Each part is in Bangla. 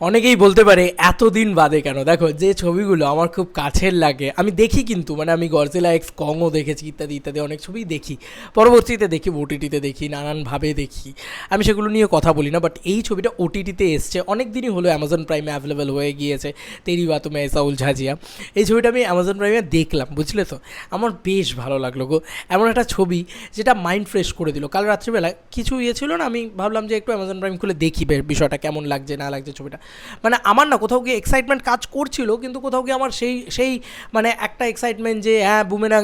অনেকেই বলতে পারে এতদিন বাদে কেন, দেখো যে ছবিগুলো আমার খুব কাছের লাগে আমি দেখি, কিন্তু মানে আমি গডজিলা এক্স কংও দেখেছি, ইত্যাদি ইত্যাদি অনেক ছবিই দেখি, পরবর্তীতে দেখি ওটিটিতে দেখি, নানানভাবে দেখি, আমি সেগুলো নিয়ে কথা বলি না। বাট এই ছবিটা ওটিটিতে এসছে অনেক দিনই হলো, অ্যামাজন প্রাইমে অ্যাভেলেবেল হয়ে গিয়েছে, তেরি বাতো মে ऐसा उलझा जिया। এই ছবিটা আমি অ্যামাজন প্রাইমে দেখলাম, বুঝলে তো, আমার বেশ ভালো লাগলো গো। এমন একটা ছবি যেটা মাইন্ড ফ্রেশ করে দিল। কাল রাত্রিবেলা কিছু ছিল না, আমি ভাবলাম যে একটু অ্যামাজন প্রাইম খুলে দেখি বিষয়টা কেমন লাগছে না লাগছে ছবিটা। মানে আমার না কোথাও গিয়ে এক্সাইটমেন্ট কাজ করছিল, কিন্তু কোথাও গিয়ে আমার সেই সেই মানে একটা এক্সাইটমেন্ট যে হ্যাঁ বুমেরাং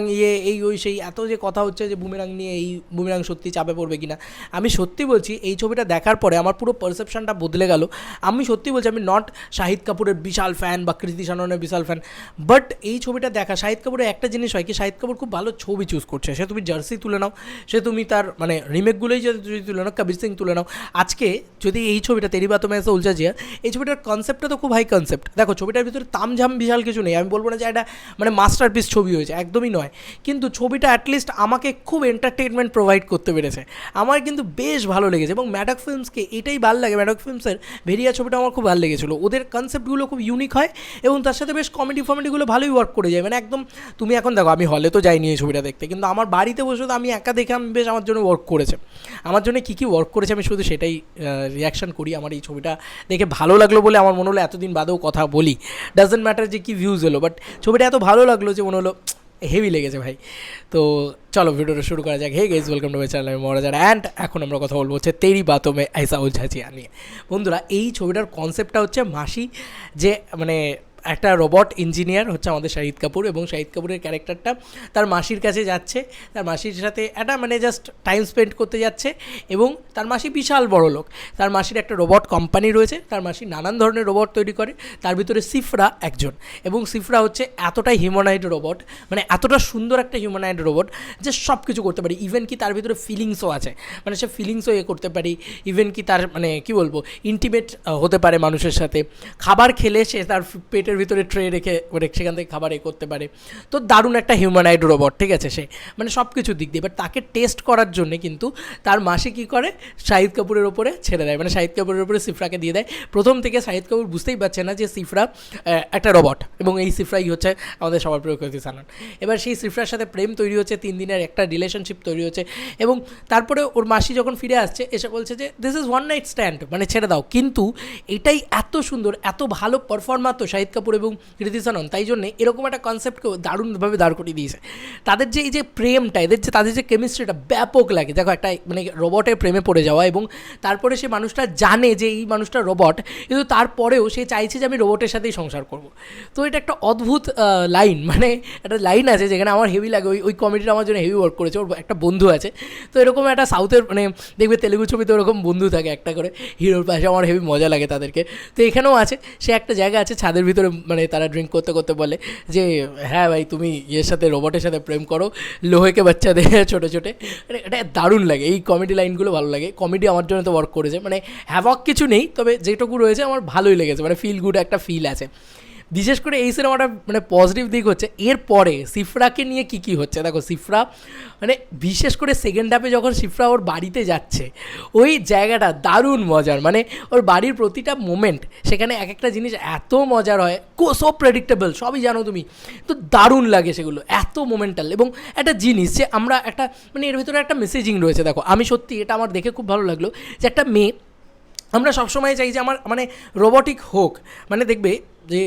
এই ওই সেই এত যে কথা হচ্ছে যে বুমেরাং নিয়ে, এই বুমেরাং সত্যি চাপে পড়বে কিনা। আমি সত্যি বলছি এই ছবিটা দেখার পরে আমার পুরো পারসেপশনটা বদলে গেল। আমি সত্যি বলছি আমি নট শাহিদ কাপুরের বিশাল ফ্যান বা কৃতি সাননের বিশাল ফ্যান, বাট এই ছবিটা দেখা শাহিদ কাপুরের একটা জিনিস হয় কি, শাহিদ কাপুর খুব ভালো ছবি চুজ করছে। সে তুমি জার্সি তুলে নাও, সে তুমি তার মানে রিমেকগুলোই যদি তুলে নাও, কবির সিং তুলে নাও, আজকে যদি এই ছবিটা তেরি বাতো মে ऐसा उलझा जिया, এই ছবিটার কনসেপ্টটা তো খুব হাই কনসেপ্ট। দেখো ছবিটার ভিতরে তামঝাম বিশাল কিছু নেই, আমি বলবো না যে এটা মানে মাস্টারপিস ছবি হয়েছে, একদমই নয়, কিন্তু ছবিটা অ্যাটলিস্ট আমাকে খুব এন্টারটেনমেন্ট প্রোভাইড করতে পেরেছে। আমার কিন্তু বেশ ভালো লেগেছে, এবং ম্যাডক ফিল্মসকে এটাই ভালো লাগে, ম্যাডক ফিল্মসের ভেরিয়া ছবিটা আমার খুব ভালো লেগেছিলো। ওদের কনসেপ্টগুলো খুব ইউনিক হয়, এবং তার সাথে বেশ কমেডিগুলো ভালোই ওয়ার্ক করে যায়। মানে একদম তুমি এখন দেখো, আমি হলে তো যাইনি এই ছবিটা দেখতে, কিন্তু আমার বাড়িতে বসে তো আমি একা দেখে আমি বেশ আমার জন্য ওয়ার্ক করেছে। আমার জন্য কী কী ওয়ার্ক করেছে আমি শুধু সেটাই রিয়াকশান করি। আমার এই ছবিটা দেখে ভালো লাগলো বলে আমার মনে হলো এতদিন বাদেও কথা বলি, ডাজেন্ট ম্যাটার যে কী ভিউজ এলো, বাট ছবিটা এত ভালো লাগলো যে মনে হলো হেভি লেগেছে ভাই। তো চলো ভিডিওটা শুরু করা যাক। Hey guys, welcome to my channel, আমি মহারাজার, অ্যান্ড এখন আমরা কথা বলবো হচ্ছে তেরি বাতো মে ऐसा उलझा जिया নিয়ে। বন্ধুরা এই ছবিটার কনসেপ্টটা হচ্ছে মাসি, যে মানে একটা রোবট ইঞ্জিনিয়ার হচ্ছে আমাদের শাহিদ কাপুর, এবং শাহিদ কাপুরের ক্যারেক্টারটা তার মাসির কাছে যাচ্ছে, তার মাসির সাথে একটা মানে জাস্ট টাইম স্পেন্ড করতে যাচ্ছে, এবং তার মাসি বিশাল বড় লোক, তার মাসির একটা রোবট কোম্পানি রয়েছে, তার মাসি নানান ধরনের রোবট তৈরি করে, তার ভিতরে সিফরা একজন, এবং সিফরা হচ্ছে এতটাই হিউম্যানয়েড রোবট, মানে এতটা সুন্দর একটা হিউম্যানয়েড রোবট যে সব কিছু করতে পারি, ইভেন কি তার ভিতরে ফিলিংসও আছে, মানে সে ফিলিংসও করতে পারি, ইভেন কি তার মানে কী বলবো ইন্টিমেট হতে পারে মানুষের সাথে, খাবার খেলে সে তার পেটের ভিতরে ট্রে রেখে সেখান থেকে খাবার করতে পারে। তো দারুণ একটা হিউম্যানয়েড রোবট, ঠিক আছে, সে মানে সব কিছুর দিক দিয়ে। বাট তাকে টেস্ট করার জন্যে কিন্তু তার মাসি কী করে, শাহিদ কাপুরের ওপরে ছেড়ে দেয়, মানে শাহিদ কাপুরের ওপরে সিফরাকে দিয়ে দেয়। প্রথম থেকে শাহিদ কাপুর বুঝতেই পারছে না যে সিফরা একটা রোবট, এবং এই সিফরাই হচ্ছে আমাদের সবার প্রিয় কৃতি সানন। এবার সেই সিফরার সাথে প্রেম তৈরি হচ্ছে, 3 দিনের একটা রিলেশনশিপ তৈরি হচ্ছে, এবং তারপরে ওর মাসি যখন ফিরে আসছে এসে বলছে যে this is one night stand, মানে ছেড়ে দাও। কিন্তু এটাই এত সুন্দর, এত ভালো পারফর্মার তো শাহিদ কাপুর এবং কৃতি সানন, তাই জন্য এরকম একটা কনসেপ্টকেও দারুণভাবে দাঁড় করিয়ে দিয়েছে। তাদের যে এই যে প্রেমটা, তাদের যে কেমিস্ট্রিটা ব্যাপক লাগে। দেখো একটা মানে রোবটের প্রেমে পড়ে যাওয়া, এবং তারপরে সে মানুষটা জানে যে এই মানুষটা রোবট, কিন্তু তারপরেও সে চাইছে যে আমি রোবটের সাথেই সংসার করব। তো এটা একটা অদ্ভুত লাইন, মানে একটা লাইন আছে যেখানে আমার হেভি লাগে, ওই কমেডিটা আমার জন্য হেভি ওয়ার্ক করেছে। ওর একটা বন্ধু আছে, তো এরকম একটা সাউথের মানে দেখবে তেলেগু ছবিতে ওরকম বন্ধু থাকে একটা করে হিরোর পাশে, আমার হেভি মজা লাগে তাদেরকে। তো এখানেও আছে, সে একটা জায়গা আছে ছাদের ভিতরে, মানে তারা ড্রিঙ্ক করতে করতে বলে যে হ্যাঁ ভাই তুমি এর সাথে রোবটের সাথে প্রেম করো, লোহেকে বাচ্চা দেয় ছোটো ছোটো। মানে এটা দারুণ লাগে, এই কমেডি লাইনগুলো ভালো লাগে। কমেডি আমার জন্য তো ওয়ার্ক করেছে, মানে হ্যাভক কিছু নেই, তবে যেটুকু রয়েছে আমার ভালোই লেগেছে, মানে ফিল গুড একটা ফিল আছে। বিশেষ করে এই সিনেমাটা মানে পজিটিভ দিক হচ্ছে এরপরে সিফরাকে নিয়ে কী কী হচ্ছে। দেখো সিফরা মানে বিশেষ করে সেকেন্ড হাফে যখন সিফরা ওর বাড়িতে যাচ্ছে, ওই জায়গাটা দারুণ মজার, মানে ওর বাড়ির প্রতিটা মোমেন্ট সেখানে এক একটা জিনিস এত মজার হয়, সব প্রেডিক্টেবল, সবই জানো তুমি, তো দারুণ লাগে সেগুলো, এত মোমেন্টাল। এবং একটা জিনিস যে আমরা একটা মানে এর ভিতরে একটা মেসেজিং রয়েছে। দেখো আমি সত্যি এটা আমার দেখে খুব ভালো লাগলো যে একটা মেয়ে, আমরা সবসময় চাই যে আমার মানে রোবটিক হোক, মানে দেখবে যে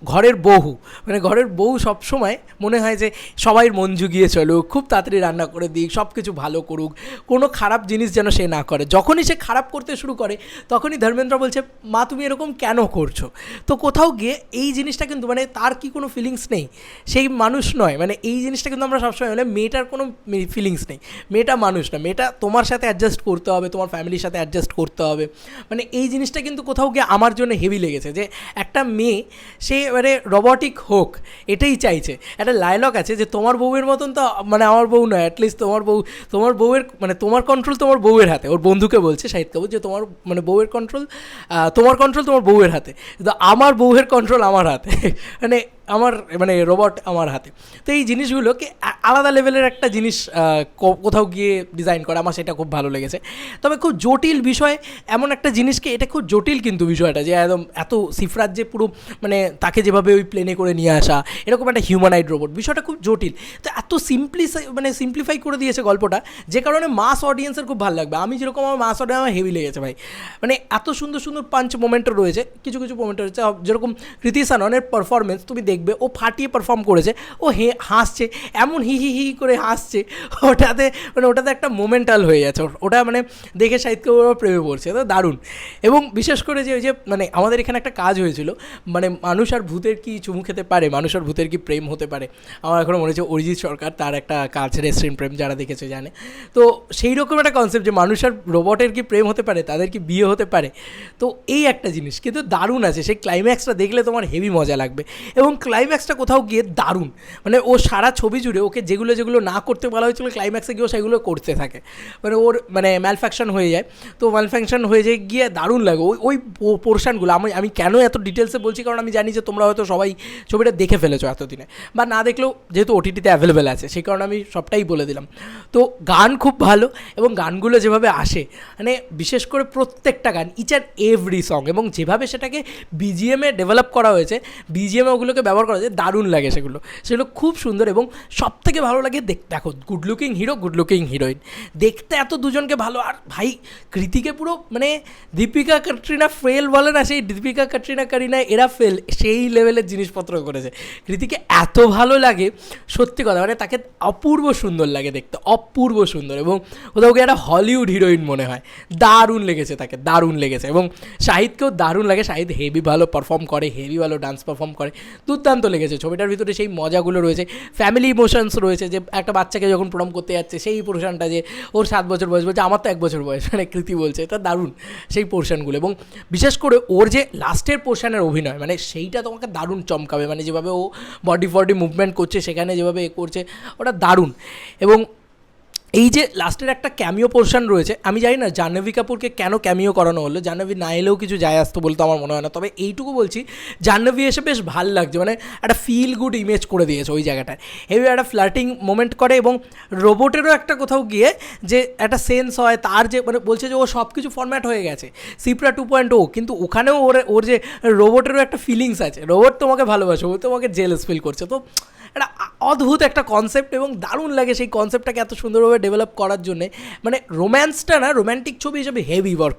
ঘরের বউ, মানে ঘরের বউ সবসময় মনে হয় যে সবাইয়ের মন জুগিয়ে চলুক, খুব তাড়াতাড়ি রান্না করে দিক, সব কিছু ভালো করুক, কোনো খারাপ জিনিস যেন সে না করে। যখনই সে খারাপ করতে শুরু করে তখনই ধর্মেন্দ্র বলছে মা তুমি এরকম কেন করছো। তো কোথাও গিয়ে এই জিনিসটা কিন্তু মানে তার কি কোনো ফিলিংস নেই, সেই মানুষ নয়, মানে এই জিনিসটা কিন্তু আমরা সবসময় মানে মেয়েটার কোনো ফিলিংস নেই, মেয়েটা মানুষ না, মেয়েটা তোমার সাথে অ্যাডজাস্ট করতে হবে, তোমার ফ্যামিলির সাথে অ্যাডজাস্ট করতে হবে। মানে এই জিনিসটা কিন্তু কোথাও গিয়ে আমার জন্য হেভি লেগেছে, যে একটা মেয়ে সে এবারে রোবটিক হোক এটাই চাইছে। একটা ডায়লগ আছে যে তোমার বউয়ের মতন তো মানে আমার বউ নয়, অ্যাটলিস্ট তোমার বউয়ের মানে তোমার কন্ট্রোল তোমার বউয়ের হাতে, ওর বন্ধুকে বলছে শাহিদ কাপুর যে তোমার মানে বউয়ের কন্ট্রোল তোমার বউয়ের হাতে, কিন্তু আমার বউয়ের কন্ট্রোল আমার হাতে। মানে আমার মানে রোবট আমার হাতে। তো এই জিনিসগুলোকে আলাদা লেভেলের একটা জিনিস কোথাও গিয়ে ডিজাইন করা, আমার সেটা খুব ভালো লেগেছে। তবে খুব জটিল বিষয় এমন একটা জিনিসকে, এটা খুব জটিল কিন্তু বিষয়টা, যে একদম এত সিফরাত যে পুরো মানে তাকে যেভাবে ওই প্লেনে করে নিয়ে আসা, এরকম একটা হিউম্যানয়েড রোবট, বিষয়টা খুব জটিল। তো এত সিম্পলিফাই করে দিয়েছে গল্পটা, যে কারণে মাস অডিয়েন্সের খুব ভালো লাগবে। আমি যেরকম আমার মাস অডিয়েন্স আমার হেভি লেগেছে ভাই, মানে এত সুন্দর সুন্দর পাঞ্চ মোমেন্টও রয়েছে, কিছু কিছু মোমেন্ট রয়েছে, যেরকম কৃতি সাননের পারফরমেন্স তুমি দেখবে, ও ফাটিয়ে পারফর্ম করেছে, ও হাসছে, এমন হি হি হি করে হাসছে, ওটাতে একটা মোমেন্টাল হয়ে যাচ্ছে, ওটা মানে দেখে শাহিদ কাপুর প্রেমে পড়ছে, তো দারুণ। এবং বিশেষ করে যে ওই যে মানে আমাদের এখানে একটা কাজ হয়েছিল, মানে মানুষ আর ভূতের কি চুমু খেতে পারে, মানুষ আর ভূতের কি প্রেম হতে পারে, আমার এখনও মনে হচ্ছে অরিজিৎ সরকার তার একটা কাজ রেস্টুরেন্ট প্রেম, যারা দেখেছে জানে। তো সেই রকম একটা কনসেপ্ট যে মানুষ আর রোবটের কি প্রেম হতে পারে, তাদের কি বিয়ে হতে পারে, তো এই একটা জিনিস কিন্তু দারুণ আছে। সেই ক্লাইম্যাক্সটা দেখলে তোমার হেভি মজা লাগবে, এবং ক্লাইম্যাক্সটা কোথাও গিয়ে দারুণ, মানে ও সারা ছবি জুড়ে ওকে যেগুলো যেগুলো না করতে বলা হয়েছিল ক্লাইম্যাক্সে গিয়েও সেগুলো করতে থাকে, মানে ওর মানে ম্যালফ্যাকশন হয়ে যায়। তো ম্যালফ্যাকশন হয়ে যায় গিয়ে দারুণ লাগে ওই পোর্শনগুলো। আমি কেন এত ডিটেলসে বলছি, কারণ আমি জানি যে তোমরা হয়তো সবাই ছবিটা দেখে ফেলেছো এতদিনে, বা না দেখলেও যেহেতু ওটিটিতে অ্যাভেলেবেল আছে সেই কারণে আমি সবটাই বলে দিলাম। তো গান খুব ভালো, এবং গানগুলো যেভাবে আসে, মানে বিশেষ করে প্রত্যেকটা গান, ইচ অ্যান্ড এভরি সং, এবং যেভাবে সেটাকে বিজিএমে ডেভেলপ করা হয়েছে, বিজিএমে ওগুলোকে ব্যবহার করা হয়েছে, দারুণ লাগে সেগুলো খুব সুন্দর। এবং সব থেকে ভালো লাগে দেখো good looking hero, good looking heroine, দেখতে এত দুজনকে ভালো। আর ভাই কৃতিকে পুরো মানে দীপিকা ক্যাটরিনা ফেল বলে না, সেই দীপিকা ক্যাটরিনা কারিনা এরা ফেল, সেই লেভেলের জিনিসপত্র করেছে। কৃতিকে এত ভালো লাগে সত্যি কথা, মানে তাকে অপূর্ব সুন্দর লাগে দেখতে, অপূর্ব সুন্দর, এবং কোথাও গিয়ে একটা হলিউড হিরোইন মনে হয়। দারুণ লেগেছে তাকে, দারুণ লেগেছে। এবং শাহিদকেও দারুণ লাগে, শাহিদ হেভি ভালো পারফর্ম করে, হেভি ভালো ডান্স পারফর্ম করে, দুর্দান্ত লেগেছে। ছবিটার ভিতরে সেই মজাগুলো রয়েছে, ফ্যামিলি ইমোশনস রয়েছে, যে একটা বাচ্চাকে যখন প্রণাম করতে যাচ্ছে সেই পোর্শনটা, যে ওর 7 বছর বয়স, বলছে আমার তো 1 বছর বয়স, মানে কৃতি বলছে, এটা দারুণ সেই পোর্শনগুলো। এবং বিশেষ করে ওর যে লাস্টের পোর্শনের অভিনয়, মানে সেইটা তোমাকে দারুণ চমকাবে, মানে যেভাবে ও বডি মুভমেন্ট করছে সেখানে, যেভাবে এ করছে, ওটা দারুণ। এবং এই যে লাস্টের একটা ক্যামিও পোর্শন রয়েছে, আমি জানি না জাহ্নবী কাপুরকে কেন ক্যামিও করানো হলো, জাহ্নবী না এলেও কিছু যায় আসতো বলতে আমার মনে হয় না, তবে এইটুকু বলছি জাহ্নবী এসে বেশ ভাল লাগছে, মানে একটা ফিল গুড ইমেজ করে দিয়েছে ওই জায়গাটায়, হেভি একটা ফ্লার্টিং মোমেন্ট করে। এবং রোবটেরও একটা কোথাও গিয়ে যে একটা সেন্স হয় তার, যে মানে বলছে যে ও সব কিছু ফরম্যাট হয়ে গেছে সিপ্রা 2.0, কিন্তু ওখানেও ওর যে রোবটেরও একটা ফিলিংস আছে, রোবট তোমাকে ভালোবাসে, ও তোমাকে জেলাস ফিল করছে, তো একটা অদ্ভুত একটা কনসেপ্ট, এবং দারুণ লাগে সেই কনসেপ্টটাকে এত সুন্দরভাবে ডেভেলপ করার জন্যে। মানে রোম্যান্সটা না, রোম্যান্টিক ছবি হিসেবে হেভি ওয়ার্ক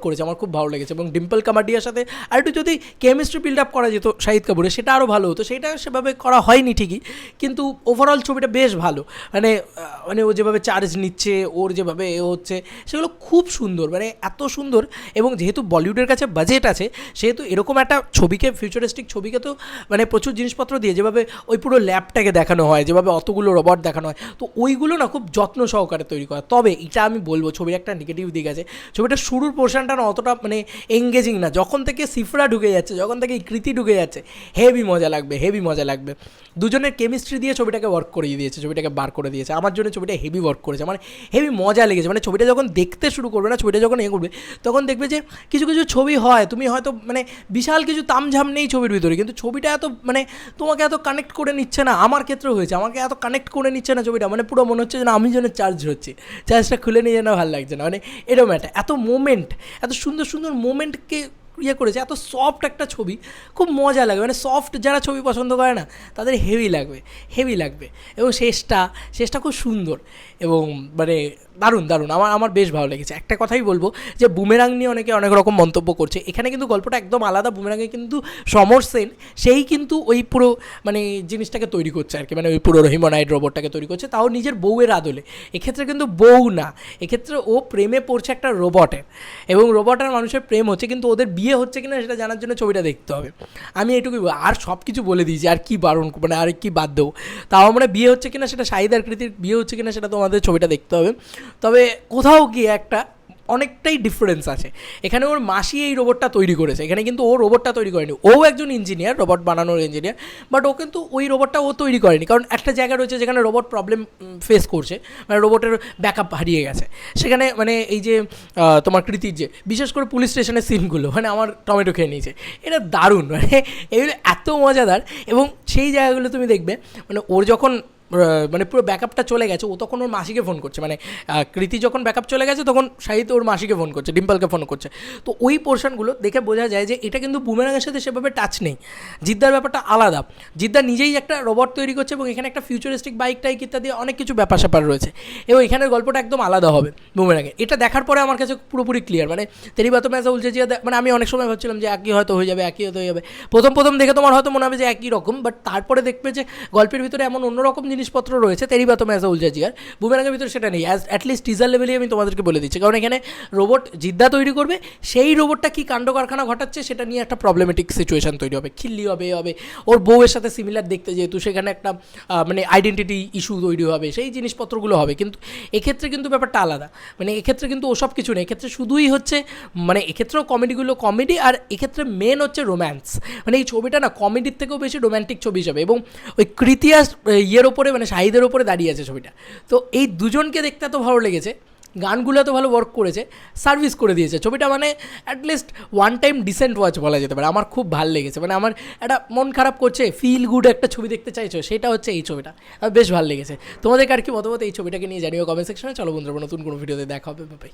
করেছে, আমার খুব ভালো লেগেছে। এবং ডিম্পল কামাডিয়ার সাথে আর একটু যদি কেমিস্ট্রি বিল্ড আপ করা যেত শাহিদ কাপুরের, সেটা আরও ভালো হতো, সেটা সেভাবে করা হয়নি ঠিকই, কিন্তু ওভারঅল ছবিটা বেশ ভালো। মানে ও যেভাবে চার্জ নিচ্ছে, ওর যেভাবে এ হচ্ছে, সেগুলো খুব সুন্দর, মানে এত সুন্দর। এবং যেহেতু বলিউডের কাছে বাজেট আছে, সেহেতু এরকম একটা ছবিকে, ফিউচারিস্টিক ছবিকে তো মানে প্রচুর জিনিসপত্র দিয়ে, যেভাবে ওই পুরো ল্যাবটাকে দেখানো হয়, যেভাবে অতগুলো রোবট দেখানো হয়, তো ওইগুলো না খুব যত্ন সহকারে তৈরি করা। তবে এটা আমি বলবো ছবির একটা নেগেটিভ দিক আছে, ছবিটা শুরুর পোর্শনটা না অতটা মানে এঙ্গেজিং না, যখন থেকে সিফরা ঢুকে যাচ্ছে, যখন থেকে কৃতি ঢুকে যাচ্ছে, হেভি মজা লাগবে। দুজনের কেমিস্ট্রি দিয়ে ছবিটাকে ওয়ার্ক করিয়ে দিয়েছে, ছবিটাকে বার করে দিয়েছে। আমার জন্য ছবিটা হেভি ওয়ার্ক করেছে, মানে হেভি মজা লেগেছে। মানে ছবিটা যখন দেখতে শুরু করবে না, ছবিটা যখন করবে, তখন দেখবে যে কিছু কিছু ছবি হয়, তুমি হয়তো মানে বিশাল কিছু তামঝাম নেই ছবির ভিতরে, কিন্তু ছবিটা এত মানে তোমাকে এত কানেক্ট করে নিচ্ছে না, আমার ক্ষেত্রে হয়েছে, আমাকে এত কানেক্ট করে নিচ্ছে না ছবিটা, মানে পুরো মনে হচ্ছে যেন আমি যেন চার্জ হচ্ছে, চার্জটা খুলে নিয়ে যেন ভালো লাগছে না, মানে এরকম একটা এত মোমেন্ট, এত সুন্দর সুন্দর মোমেন্টকে করেছে, এত সফট একটা ছবি, খুব মজা লাগে। মানে সফট যারা ছবি পছন্দ করে না, তাদের হেভি লাগবে। এবং শেষটা খুব সুন্দর, এবং মানে দারুণ আমার বেশ ভালো লেগেছে। একটা কথাই বলবো যে বুমেরাং নিয়ে অনেকে অনেক রকম মন্তব্য করছে, এখানে কিন্তু গল্পটা একদম আলাদা। বুমেরাঙে কিন্তু সমর সেন সেই কিন্তু ওই পুরো মানে জিনিসটাকে তৈরি করছে আর কি, মানে ওই পুরো হিউম্যানয়েড রোবটটাকে তৈরি করছে, তাও নিজের বউয়ের আদলে। এক্ষেত্রে কিন্তু বউ না, এক্ষেত্রে ও প্রেমে পড়ছে একটা রোবটের, এবং রোবট আর মানুষের প্রেম হচ্ছে, কিন্তু ওদের বিয়ে হচ্ছে কিনা সেটা জানার জন্য ছবিটা দেখতে হবে। আমি এটুকুই, আর সব কিছু বলে দিয়েছি, আর কি বারণ মানে আর কি বাদ দেবো, তাও মানে বিয়ে হচ্ছে কিনা সেটা, শাহিদ আর কৃতির বিয়ে হচ্ছে কিনা সেটা তোমাদের ছবিটা দেখতে হবে। তবে কোথাও গিয়ে একটা অনেকটাই ডিফারেন্স আছে। এখানে ওর মাসি এই রোবটটা তৈরি করেছে, এখানে কিন্তু ও রোবটটা তৈরি করেনি। ও একজন ইঞ্জিনিয়ার, রোবট বানানোর ইঞ্জিনিয়ার, বাট ও কিন্তু ওই রোবটটা ও তৈরি করেনি, কারণ একটা জায়গা রয়েছে যেখানে রোবট প্রবলেম ফেস করছে, মানে রোবটের ব্যাকআপ হারিয়ে গেছে। সেখানে মানে এই যে তোমার কৃতির যে বিশেষ করে পুলিশ স্টেশনের সিনগুলো, মানে আমার টমেটো খেয়ে নিয়েছে, এটা দারুণ, মানে এগুলো এত মজাদার। এবং সেই জায়গাগুলো তুমি দেখবে মানে ওর যখন মানে পুরো ব্যাকআপটা চলে গেছে, ও তখন ওর মাসিকে ফোন করছে, মানে কৃতি যখন ব্যাকআপ চলে গেছে তখন শাহিদ ওর মাসিকে ফোন করছে, ডিম্পলকে ফোন করছে। তো ওই পোর্শনগুলো দেখে বোঝা যায় যে এটা কিন্তু বুমেরাংয়ের সাথে সেভাবে টাচ নেই। জিদ্দার ব্যাপারটা আলাদা, জিদ্দার নিজেই একটা রোবট তৈরি করছে এবং এখানে একটা ফিউচারিস্টিক বাইক টাইক ইত্যাদি অনেক কিছু ব্যাপার স্যাপার রয়েছে, এবং এখানের গল্পটা একদম আলাদা হবে বুমেরাংয়ে। এটা দেখার পরে আমার কাছে পুরোপুরি ক্লিয়ার, মানে তেরি বাতো ম্যাচা উলঝে জিয়া, মানে আমি অনেক সময় ভাবছিলাম যে একই হয়তো হয়ে যাবে, একই হয়তো হয়ে যাবে। প্রথম দেখে তোমার হয়তো মনে হবে যে একই রকম, বাট তারপরে দেখবে যে গল্পের ভিতরে এমন অন্যরকম জিনিসপত্র রয়েছে তেরি বাতো ম্যাচা উলঝে জিয়ার, বুমেরাংয়ের ভিতরে সেটা নেই। অ্যাটলিস্ট টিজার লেভেলেই আমি তোমাদেরকে বলে দিচ্ছি, কারণ এখানে রোবট জিদ্দা তৈরি করবে, সেই রোবটটা কী কাণ্ড কারখানা ঘটাচ্ছে সেটা নিয়ে একটা প্রবলেমেটিক সিচুয়েশন তৈরি হবে, খিল্লি হবে ওর বউয়ের সাথে সিমিলার দেখতে, যেহেতু সেখানে একটা মানে আইডেন্টিটি ইস্যু তৈরি হবে, সেই জিনিসপত্রগুলো হবে। কিন্তু এক্ষেত্রে কিন্তু ব্যাপারটা আলাদা, মানে এক্ষেত্রে কিন্তু ওসব কিছু নেই, এক্ষেত্রে শুধুই হচ্ছে মানে এক্ষেত্রেও কমেডিগুলো কমেডি, আর এক্ষেত্রে মেন হচ্ছে রোম্যান্স। মানে এই ছবিটা না কমেডির থেকেও বেশি রোম্যান্টিক ছবি হিসাবে, এবং ওই কৃতিয়া ইয়ের ওপরে মানে শাহিদের ওপরে দাঁড়িয়ে আছে ছবিটা। তো এই দুজনকে দেখতে এত ভালো লেগেছে, গানগুলো এত ভালো ওয়ার্ক করেছে, সার্ভিস করে দিয়েছে ছবিটা, মানে at least one time decent watch বলা যেতে পারে। আমার খুব ভালো লেগেছে, মানে আমার একটা মন খারাপ করছে, ফিল গুড একটা ছবি দেখতে চাইছো, সেটা হচ্ছে এই ছবিটা, আমার বেশ ভালো লেগেছে। তোমাদের আর কি মতামত এই ছবিটাকে নিয়ে জানিও কমেন্ট সেকশনে। চলো বন্ধুরা, নতুন কোনো ভিডিওতে দেখা হবে, বাই।